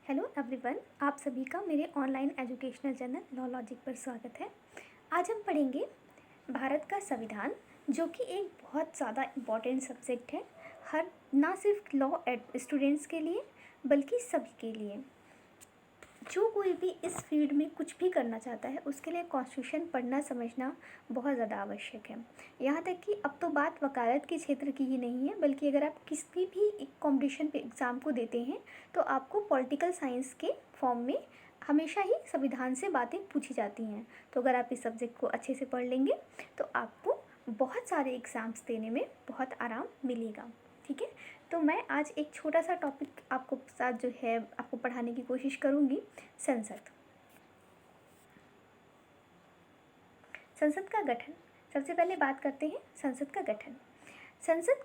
Hello everyone, आप सभी का मेरे online educational channel law logic पर स्वागत है। आज हम पढ़ेंगे भारत का संविधान, जो कि एक बहुत ज़्यादा इम्पॉर्टेंट सब्जेक्ट है, हर ना सिर्फ लॉ स्टूडेंट्स के लिए बल्कि सभी के लिए। जो कोई भी इस फील्ड में कुछ भी करना चाहता है उसके लिए कॉन्स्टिट्यूशन पढ़ना समझना बहुत ज़्यादा आवश्यक है। यहाँ तक कि अब तो बात वकालत के क्षेत्र की ही नहीं है, बल्कि अगर आप किसी भी एक कॉम्पिटिशन पे एग्ज़ाम को देते हैं तो आपको पॉलिटिकल साइंस के फॉर्म में हमेशा ही संविधान से बातें पूछी जाती हैं। तो अगर आप इस सब्जेक्ट को अच्छे से पढ़ लेंगे तो आपको बहुत सारे एग्ज़ाम्स देने में बहुत आराम मिलेगा। ठीक है, तो मैं आज एक छोटा सा टॉपिक आपको साथ जो है आपको पढ़ाने की कोशिश करूँगी। संसद का गठन। सबसे पहले बात करते हैं संसद का गठन। संसद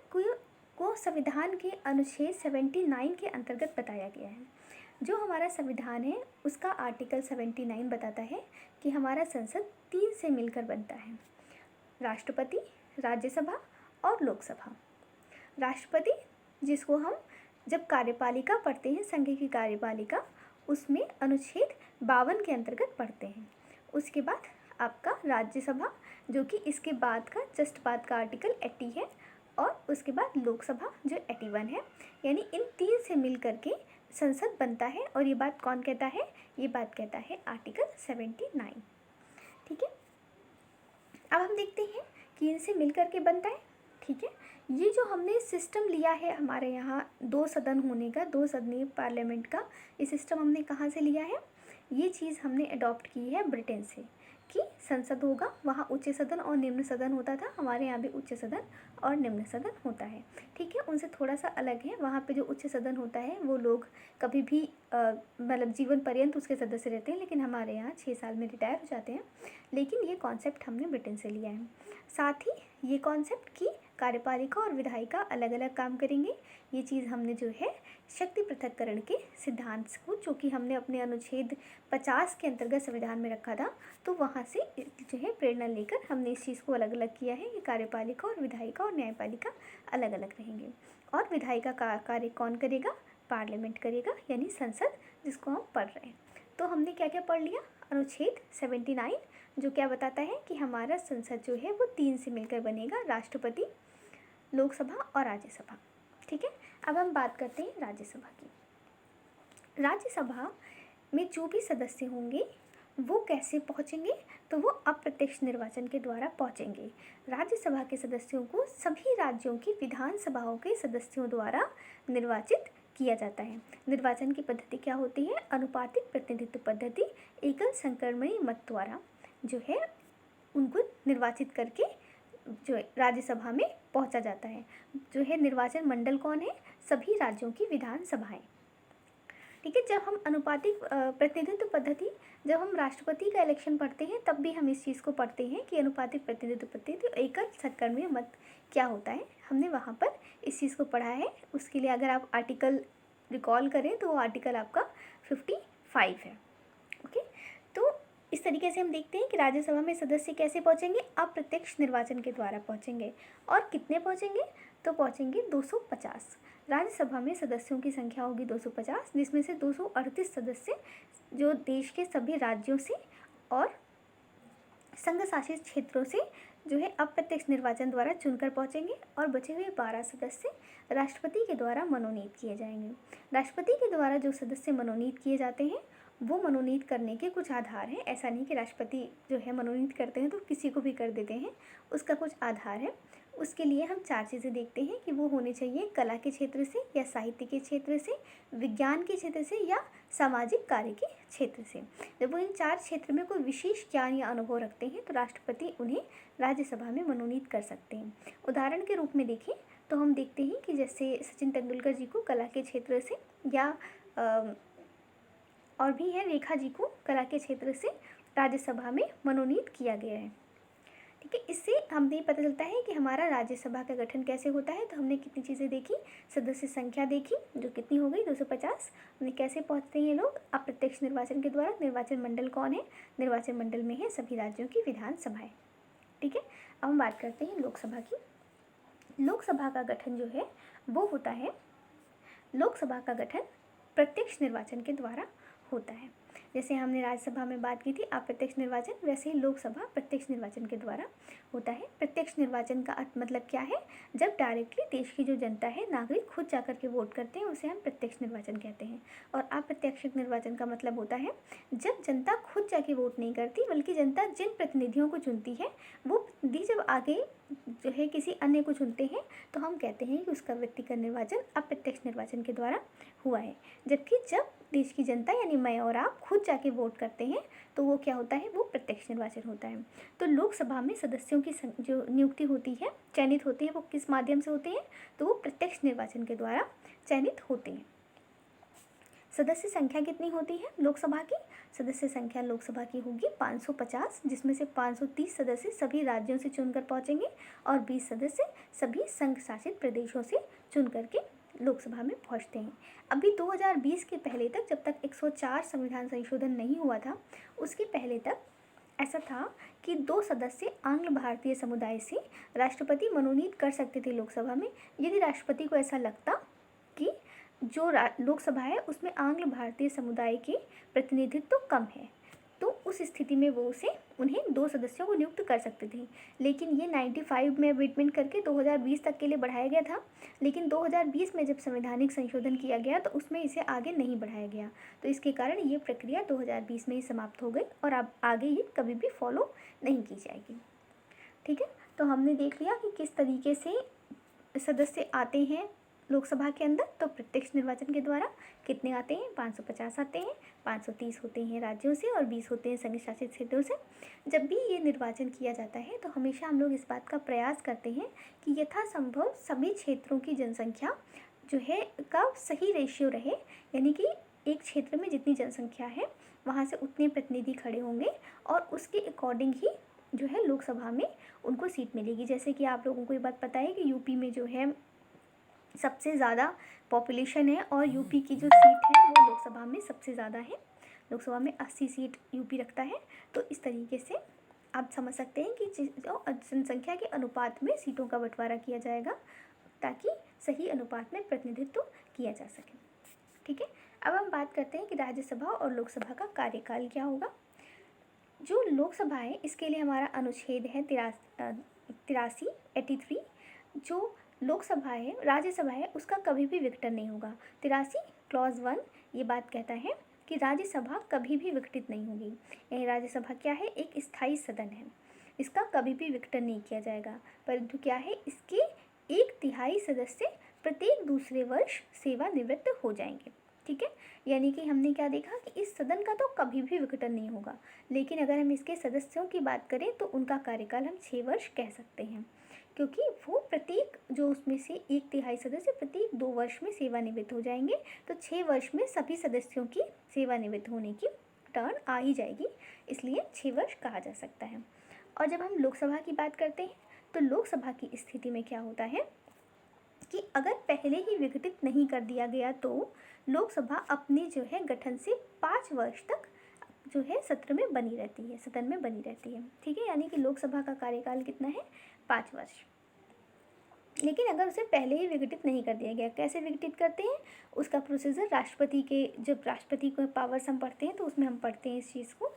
को संविधान के अनुच्छेद 79 के अंतर्गत बताया गया है। जो हमारा संविधान है उसका आर्टिकल 79 बताता है कि हमारा संसद 3 से मिलकर बनता है: राष्ट्रपति, राज्यसभा और लोकसभा। राष्ट्रपति, जिसको हम जब कार्यपालिका पढ़ते हैं, संघ की कार्यपालिका, उसमें अनुच्छेद 52 के अंतर्गत पढ़ते हैं। उसके बाद आपका राज्यसभा, जो कि इसके बाद का जस्ट बाद का आर्टिकल 80 है, और उसके बाद लोकसभा जो 81 है। यानी इन 3 से मिल करके संसद बनता है। और ये बात कौन कहता है? ये बात कहता है आर्टिकल 79। ठीक है, अब हम देखते हैं कि इनसे मिल करके बनता है। ठीक है, ये जो हमने सिस्टम लिया है हमारे यहाँ 2 सदन होने का, 2 सदनीय पार्लियामेंट का, ये सिस्टम हमने कहाँ से लिया है? ये चीज़ हमने अडॉप्ट की है ब्रिटेन से, कि संसद होगा, वहाँ उच्च सदन और निम्न सदन होता था। हमारे यहाँ भी उच्च सदन और निम्न सदन होता है। ठीक है, उनसे थोड़ा सा अलग है। वहाँ पे जो उच्च सदन होता है वो लोग कभी भी मतलब जीवन पर्यंत उसके सदस्य रहते हैं, लेकिन हमारे यहाँ 6 साल में रिटायर हो जाते हैं। लेकिन ये कॉन्सेप्ट हमने ब्रिटेन से लिया है। साथ ही ये कॉन्सेप्ट की कार्यपालिका और विधायिका अलग अलग काम करेंगे। ये चीज़ हमने जो है शक्ति पृथक्करण के सिद्धांत को, जो कि हमने अपने अनुच्छेद 50 के अंतर्गत संविधान में रखा था, तो वहाँ से जो है प्रेरणा लेकर हमने इस चीज़ को अलग अलग किया है कि कार्यपालिका और विधायिका और न्यायपालिका अलग अलग रहेंगे। और विधायिका का कार्य कौन करेगा? पार्लियामेंट करेगा, यानी संसद, जिसको हम पढ़ रहे हैं। तो हमने क्या क्या पढ़ लिया? अनुच्छेद 79, जो क्या बताता है कि हमारा संसद जो है वो 3 से मिलकर बनेगा: राष्ट्रपति, लोकसभा और राज्यसभा। ठीक है, अब हम बात करते हैं राज्यसभा की। राज्यसभा में जो भी सदस्य होंगे वो कैसे पहुंचेंगे? तो वो अप्रत्यक्ष निर्वाचन के द्वारा पहुंचेंगे। राज्यसभा के सदस्यों को सभी राज्यों की विधानसभाओं के सदस्यों द्वारा निर्वाचित किया जाता है। निर्वाचन की पद्धति क्या होती है? अनुपातिक प्रतिनिधित्व पद्धति। एकल संक्रमणीय मत द्वारा जो है उनको निर्वाचित करके जो राज्यसभा में पहुंचा जाता है। जो है निर्वाचन मंडल कौन है? सभी राज्यों की विधानसभाएं। ठीक है, जब हम अनुपातिक प्रतिनिधित्व पद्धति, जब हम राष्ट्रपति का इलेक्शन पढ़ते हैं तब भी हम इस चीज़ को पढ़ते हैं कि अनुपातिक प्रतिनिधित्व पद्धति एकल संक्रमणीय मत क्या होता है। हमने वहाँ पर इस चीज़ को पढ़ा है। उसके लिए अगर आप आर्टिकल रिकॉल करें तो वो आर्टिकल आपका 55 है। ओके, तो इस तरीके से हम देखते हैं कि राज्यसभा में सदस्य कैसे पहुंचेंगे? अप्रत्यक्ष निर्वाचन के द्वारा पहुंचेंगे। और कितने पहुंचेंगे? तो पहुंचेंगे 250। राज्यसभा में सदस्यों की संख्या होगी 250, जिसमें से 238 सदस्य जो देश के सभी राज्यों से और संघ शासित क्षेत्रों से जो है अप्रत्यक्ष निर्वाचन द्वारा चुनकर पहुंचेंगे। और बचे हुए 12 सदस्य राष्ट्रपति के द्वारा मनोनीत किए जाएंगे। राष्ट्रपति के द्वारा जो सदस्य मनोनीत किए जाते हैं वो मनोनीत करने के कुछ आधार हैं। ऐसा नहीं कि राष्ट्रपति जो है मनोनीत करते हैं तो किसी को भी कर देते हैं, उसका कुछ आधार है। उसके लिए हम 4 चीज़ें देखते हैं कि वो होने चाहिए कला के क्षेत्र से, या साहित्य के क्षेत्र से, विज्ञान के क्षेत्र से, या सामाजिक कार्य के क्षेत्र से। जब वो इन 4 क्षेत्र में कोई विशेष ज्ञान या अनुभव रखते हैं तो राष्ट्रपति उन्हें राज्यसभा में मनोनीत कर सकते हैं। उदाहरण के रूप में देखें तो हम देखते हैं कि जैसे सचिन तेंदुलकर जी को कला के क्षेत्र से, या और भी है रेखा जी को कला के क्षेत्र से राज्यसभा में मनोनीत किया गया है। ठीक है, इससे हमें ये पता चलता है कि हमारा राज्यसभा का गठन कैसे होता है। तो हमने कितनी चीज़ें देखी? सदस्य संख्या देखी, जो कितनी हो गई 250। हमने कैसे पहुंचते हैं लोग? अप्रत्यक्ष निर्वाचन के द्वारा। निर्वाचन मंडल कौन है? निर्वाचन मंडल में है सभी राज्यों की विधानसभाएं। ठीक है, अब हम बात करते हैं लोकसभा की। लोकसभा का गठन जो है वो होता है, लोकसभा का गठन प्रत्यक्ष निर्वाचन के द्वारा होता है। जैसे हमने राज्यसभा में बात की थी अप्रत्यक्ष निर्वाचन, वैसे ही लोकसभा प्रत्यक्ष निर्वाचन के द्वारा होता है। प्रत्यक्ष निर्वाचन का मतलब क्या है? जब डायरेक्टली देश की जो जनता है, नागरिक खुद जाकर के वोट करते हैं, उसे हम प्रत्यक्ष निर्वाचन कहते हैं। और अप्रत्यक्ष निर्वाचन का मतलब होता है जब जनता खुद जाके वोट नहीं करती, बल्कि जनता जिन प्रतिनिधियों को चुनती है वो प्रतिनिधि जब आगे जो है किसी अन्य को चुनते हैं तो हम कहते हैं कि उसका व्यक्तिगत निर्वाचन अप्रत्यक्ष निर्वाचन के द्वारा हुआ है। जबकि जब देश की जनता यानी मैं और आप खुद जाके वोट करते हैं तो वो क्या होता है? वो प्रत्यक्ष निर्वाचन होता है। तो लोकसभा में सदस्यों की जो नियुक्ति होती है, चयनित होती है, वो किस माध्यम से होते हैं? तो वो प्रत्यक्ष निर्वाचन के द्वारा चयनित होते हैं। सदस्य संख्या कितनी होती है लोकसभा की? सदस्य संख्या लोकसभा की होगी 550, जिसमें से 530 सदस्य सभी राज्यों से चुनकर पहुंचेंगे और 20 सदस्य सभी संघ शासित प्रदेशों से चुन करके लोकसभा में पहुंचते हैं। अभी 2020 के पहले तक, जब तक 104 संविधान संशोधन नहीं हुआ था, उसके पहले तक ऐसा था कि 2 सदस्य आंग्ल भारतीय समुदाय से राष्ट्रपति मनोनीत कर सकते थे लोकसभा में, यदि राष्ट्रपति को ऐसा लगता कि जो लोकसभा है उसमें आंग्ल भारतीय समुदाय के प्रतिनिधित्व तो कम है, तो उस स्थिति में वो उन्हें 2 सदस्यों को नियुक्त कर सकते थे। लेकिन ये 95 में अमेंडमेंट करके 2020 तक के लिए बढ़ाया गया था, लेकिन 2020 में जब संवैधानिक संशोधन किया गया तो उसमें इसे आगे नहीं बढ़ाया गया, तो इसके कारण ये प्रक्रिया 2020 में ही समाप्त हो गई और अब आगे ये कभी भी फॉलो नहीं की जाएगी। ठीक है, तो हमने देख लिया कि किस तरीके से सदस्य आते हैं लोकसभा के अंदर। तो प्रत्यक्ष निर्वाचन के द्वारा कितने आते हैं? 550 आते हैं, 530 होते हैं राज्यों से और 20 होते हैं संघ शासित क्षेत्रों से। जब भी ये निर्वाचन किया जाता है तो हमेशा हम लोग इस बात का प्रयास करते हैं कि यथासंभव सभी क्षेत्रों की जनसंख्या जो है का सही रेशियो रहे, यानी कि एक क्षेत्र में जितनी जनसंख्या है वहाँ से उतने प्रतिनिधि खड़े होंगे और उसके अकॉर्डिंग ही जो है लोकसभा में उनको सीट मिलेगी। जैसे कि आप लोगों को ये बात पता है कि यूपी में जो है सबसे ज़्यादा पॉपुलेशन है और यूपी की जो सीट है वो लोकसभा में सबसे ज़्यादा है। लोकसभा में 80 सीट यूपी रखता है। तो इस तरीके से आप समझ सकते हैं कि जो जनसंख्या के अनुपात में सीटों का बंटवारा किया जाएगा ताकि सही अनुपात में प्रतिनिधित्व किया जा सके। ठीक है, अब हम बात करते हैं कि राज्यसभा और लोकसभा का कार्यकाल क्या होगा। जो लोकसभा है इसके लिए हमारा अनुच्छेद है 83 83। जो लोकसभा है, राज्यसभा है, उसका कभी भी विघटन नहीं होगा। 83 क्लॉज 1 ये बात कहता है कि राज्यसभा कभी भी विघटित नहीं होगी। यह राज्यसभा क्या है? एक स्थायी सदन है, इसका कभी भी विघटन नहीं किया जाएगा, परंतु क्या है, इसके 1/3 सदस्य प्रत्येक दूसरे वर्ष सेवानिवृत्त हो जाएंगे। ठीक है, यानी कि हमने क्या देखा कि इस सदन का तो कभी भी विघटन नहीं होगा, लेकिन अगर हम इसके सदस्यों की बात करें तो उनका कार्यकाल हम 6 वर्ष कह सकते हैं, क्योंकि वो प्रत्येक जो उसमें से 1/3 सदस्य प्रत्येक 2 वर्ष में सेवानिवृत्त हो जाएंगे, तो 6 वर्ष में सभी सदस्यों की सेवानिवृत्त होने की टर्न आ ही जाएगी, इसलिए 6 वर्ष कहा जा सकता है। और जब हम लोकसभा की बात करते हैं तो लोकसभा की स्थिति में क्या होता है कि अगर पहले ही विघटित नहीं कर दिया गया तो लोकसभा अपने जो है गठन से 5 वर्ष तक जो है सत्र में बनी रहती है, सदन में बनी रहती है। ठीक है, यानी कि लोकसभा का कार्यकाल कितना है? 5 वर्ष। लेकिन अगर उसे पहले ही विघटित नहीं कर दिया गया, कैसे विघटित करते हैं उसका प्रोसीजर राष्ट्रपति के, जब राष्ट्रपति को पावर्स हम पढ़ते हैं तो उसमें हम पढ़ते हैं इस चीज़ को।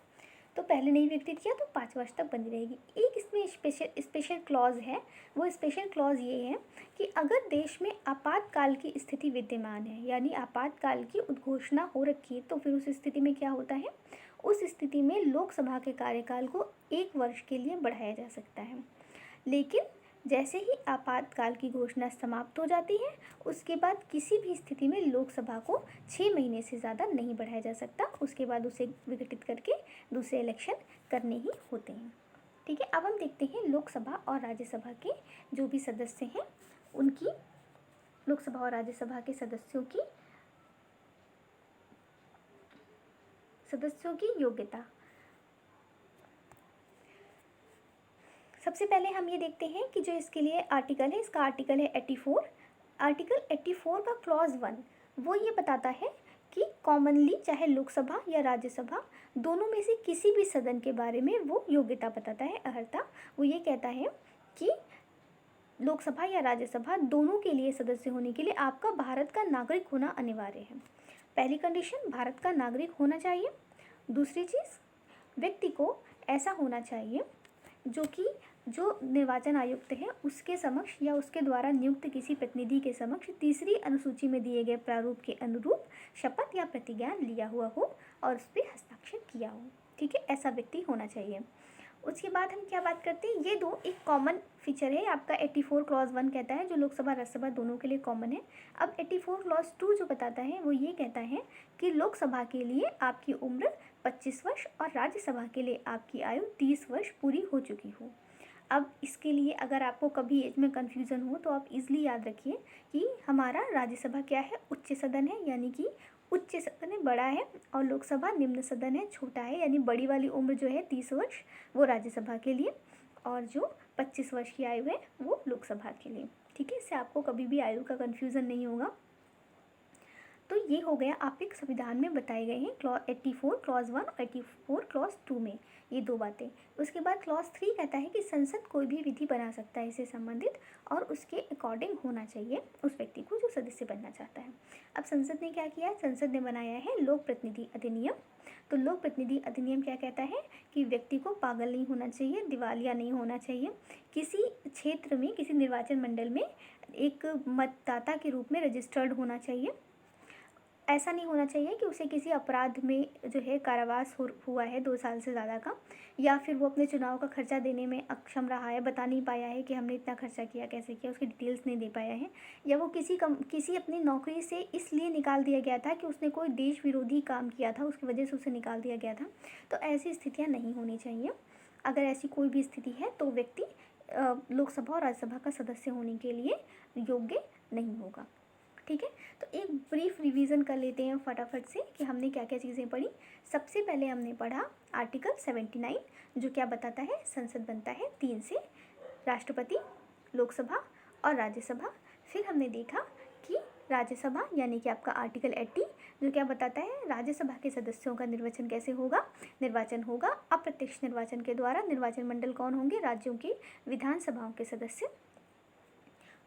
तो पहले नहीं विघटित किया तो 5 वर्ष तक बनी रहेगी। एक इसमें स्पेशल क्लॉज है, वो स्पेशल क्लॉज ये है कि अगर देश में आपातकाल की स्थिति विद्यमान है, यानी आपातकाल की उद्घोषणा हो रखी है, तो फिर उस स्थिति में क्या होता है, उस स्थिति में लोकसभा के कार्यकाल को 1 वर्ष के लिए बढ़ाया जा सकता है। लेकिन जैसे ही आपातकाल की घोषणा समाप्त हो जाती है उसके बाद किसी भी स्थिति में लोकसभा को 6 महीने से ज़्यादा नहीं बढ़ाया जा सकता, उसके बाद उसे विघटित करके दूसरे इलेक्शन करने ही होते हैं। ठीक है, अब हम देखते हैं लोकसभा और राज्यसभा के जो भी सदस्य हैं उनकी, लोकसभा और राज्यसभा के सदस्यों की योग्यता। सबसे पहले हम ये देखते हैं कि जो इसके लिए आर्टिकल है, इसका आर्टिकल है 84। आर्टिकल 84 का क्लॉज 1 वो ये बताता है कि कॉमनली चाहे लोकसभा या राज्यसभा दोनों में से किसी भी सदन के बारे में वो योग्यता बताता है, अर्हता। वो ये कहता है कि लोकसभा या राज्यसभा दोनों के लिए सदस्य होने के लिए आपका भारत का नागरिक होना अनिवार्य है। पहली कंडीशन भारत का नागरिक होना चाहिए। दूसरी चीज़, व्यक्ति को ऐसा होना चाहिए जो निर्वाचन आयुक्त है उसके समक्ष या उसके द्वारा नियुक्त किसी प्रतिनिधि के समक्ष तीसरी अनुसूची में दिए गए प्रारूप के अनुरूप शपथ या प्रतिज्ञान लिया हुआ हो और उस पर हस्ताक्षर किया हो। ठीक है, ऐसा व्यक्ति होना चाहिए। उसके बाद हम क्या बात करते हैं, ये दो एक कॉमन फीचर है आपका 84 क्लॉज 1 कहता है, जो लोकसभा राज्यसभा दोनों के लिए कॉमन है। अब 84 क्लॉज 2 जो बताता है वो ये कहता है कि लोकसभा के लिए आपकी उम्र 25 वर्ष और राज्यसभा के लिए आपकी आयु 30 वर्ष पूरी हो चुकी हो। अब इसके लिए अगर आपको कभी एज में कन्फ्यूज़न हो तो आप इजली याद रखिए कि हमारा राज्यसभा क्या है, उच्च सदन है, यानी कि उच्च सदन है, बड़ा है, और लोकसभा निम्न सदन है, छोटा है, यानी बड़ी वाली उम्र जो है 30 वर्ष वो राज्यसभा के लिए और जो 25 वर्ष की आयु है वो लोकसभा के लिए। ठीक है, इससे आपको कभी भी आयु का कन्फ्यूज़न नहीं होगा। तो ये हो गया आपके संविधान में बताए गए हैं 84 क्लॉज 1 और 84 क्लॉज 2 में ये दो बातें। उसके बाद क्लॉज 3 कहता है कि संसद कोई भी विधि बना सकता है इससे संबंधित और उसके अकॉर्डिंग होना चाहिए उस व्यक्ति को जो सदस्य बनना चाहता है। अब संसद ने क्या किया है, संसद ने बनाया है लोक प्रतिनिधि अधिनियम। तो लोक प्रतिनिधि अधिनियम क्या कहता है कि व्यक्ति को पागल नहीं होना चाहिए, दिवालिया नहीं होना चाहिए, किसी क्षेत्र में किसी निर्वाचन मंडल में एक मतदाता के रूप में रजिस्टर्ड होना चाहिए। ऐसा नहीं होना चाहिए कि उसे किसी अपराध में जो है कारावास हुआ है 2 साल से ज़्यादा का, या फिर वो अपने चुनाव का खर्चा देने में अक्षम रहा है, बता नहीं पाया है कि हमने इतना खर्चा किया, कैसे किया, उसकी डिटेल्स नहीं दे पाया है, या वो किसी अपनी नौकरी से इसलिए निकाल दिया गया था कि उसने कोई देश विरोधी काम किया था, उसकी वजह से उसे निकाल दिया गया था। तो ऐसी स्थितियाँ नहीं होनी चाहिए। अगर ऐसी कोई भी स्थिति है तो व्यक्ति लोकसभा और राज्यसभा का सदस्य होने के लिए योग्य नहीं होगा। ठीक है, तो एक ब्रीफ रिवीजन कर लेते हैं फटाफट से कि हमने क्या क्या चीज़ें पढ़ी। सबसे पहले हमने पढ़ा आर्टिकल 79 जो क्या बताता है, संसद बनता है 3 से, राष्ट्रपति, लोकसभा और राज्यसभा। फिर हमने देखा कि राज्यसभा यानी कि आपका आर्टिकल 80 जो क्या बताता है, राज्यसभा के सदस्यों का निर्वाचन कैसे होगा, निर्वाचन होगा अप्रत्यक्ष निर्वाचन के द्वारा। निर्वाचन मंडल कौन होंगे, राज्यों की विधानसभाओं के सदस्य,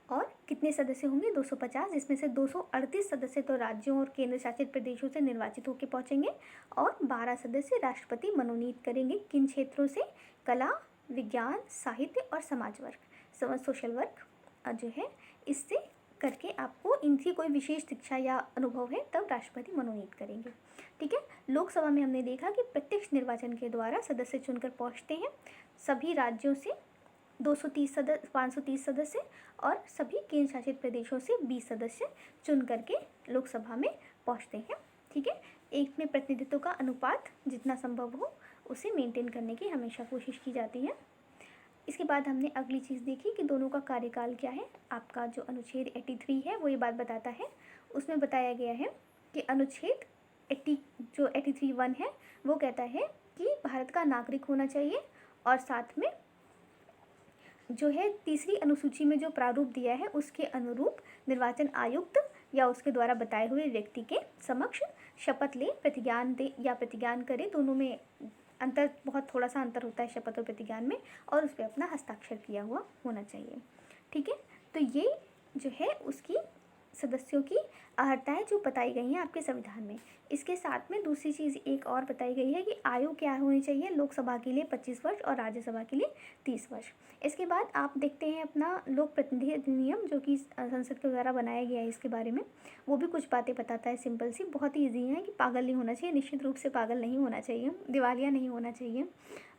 और कितने सदस्य होंगे 250, जिसमें से 238 सदस्य तो राज्यों और केंद्र शासित प्रदेशों से निर्वाचित होकर पहुंचेंगे और 12 सदस्य राष्ट्रपति मनोनीत करेंगे। किन क्षेत्रों से, कला, विज्ञान, साहित्य और समाज वर्ग, सोशल वर्क जो है, इससे करके आपको इनकी कोई विशेष शिक्षा या अनुभव है तब राष्ट्रपति मनोनीत करेंगे। ठीक है, लोकसभा में हमने देखा कि प्रत्यक्ष निर्वाचन के द्वारा सदस्य चुनकर पहुँचते हैं सभी राज्यों से 530 सदस्य और सभी केंद्र शासित प्रदेशों से 20 सदस्य चुन करके लोकसभा में पहुंचते हैं। ठीक है, एक में प्रतिनिधित्व का अनुपात जितना संभव हो उसे मेंटेन करने की हमेशा कोशिश की जाती है। इसके बाद हमने अगली चीज़ देखी कि दोनों का कार्यकाल क्या है। आपका जो अनुच्छेद 83 है वो ये बात बताता है, उसमें बताया गया है कि अनुच्छेद 83(1) है वो कहता है कि भारत का नागरिक होना चाहिए और साथ में जो है तीसरी अनुसूची में जो प्रारूप दिया है उसके अनुरूप निर्वाचन आयुक्त या उसके द्वारा बताए हुए व्यक्ति के समक्ष शपथ ले, प्रतिज्ञान दे या प्रतिज्ञान करे। दोनों में अंतर, बहुत थोड़ा सा अंतर होता है शपथ और प्रतिज्ञान में, और उस पर अपना हस्ताक्षर किया हुआ होना चाहिए। ठीक है, तो ये जो है उसकी सदस्यों की अर्हताएँ जो बताई गई हैं आपके संविधान में। इसके साथ में दूसरी चीज़ एक और बताई गई है कि आयु क्या होनी चाहिए, लोकसभा के लिए 25 वर्ष और राज्यसभा के लिए 30 वर्ष। इसके बाद आप देखते हैं अपना लोक प्रतिनिधि अधिनियम जो कि संसद के द्वारा बनाया गया है, इसके बारे में वो भी कुछ बातें बताता है, सिंपल सी, बहुत ही ईजी है कि पागल नहीं होना चाहिए, निश्चित रूप से पागल नहीं होना चाहिए, दिवालिया नहीं होना चाहिए,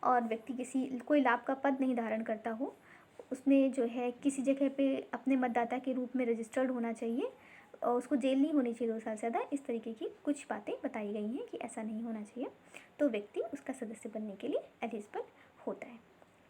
और व्यक्ति किसी कोई लाभ का पद नहीं धारण करता हो, उसने जो है किसी जगह पे अपने मतदाता के रूप में रजिस्टर्ड होना चाहिए, और उसको जेल नहीं होनी चाहिए 2 साल से ज़्यादा। इस तरीके की कुछ बातें बताई गई हैं कि ऐसा नहीं होना चाहिए, तो व्यक्ति उसका सदस्य बनने के लिए एलिजिबल होता है।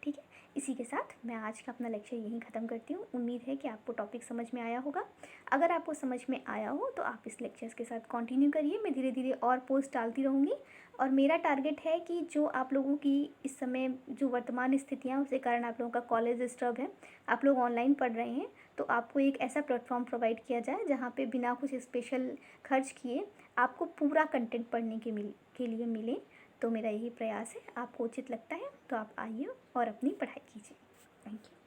ठीक है, इसी के साथ मैं आज का अपना लेक्चर यहीं ख़त्म करती हूँ। उम्मीद है कि आपको टॉपिक समझ में आया होगा। अगर आपको समझ में आया हो तो आप इस लेक्चर्स के साथ कंटिन्यू करिए, मैं धीरे धीरे और पोस्ट डालती रहूँगी, और मेरा टारगेट है कि जो आप लोगों की इस समय जो वर्तमान स्थितियाँ उसके कारण आप लोगों का कॉलेज डिस्टर्ब है, आप लोग ऑनलाइन पढ़ रहे हैं, तो आपको एक ऐसा प्लेटफॉर्म प्रोवाइड किया जाए जहाँ पे बिना कुछ स्पेशल खर्च किए आपको पूरा कंटेंट पढ़ने के लिए मिले। तो मेरा यही प्रयास है, आपको उचित लगता है तो आप आइए और अपनी पढ़ाई कीजिए। Thank you.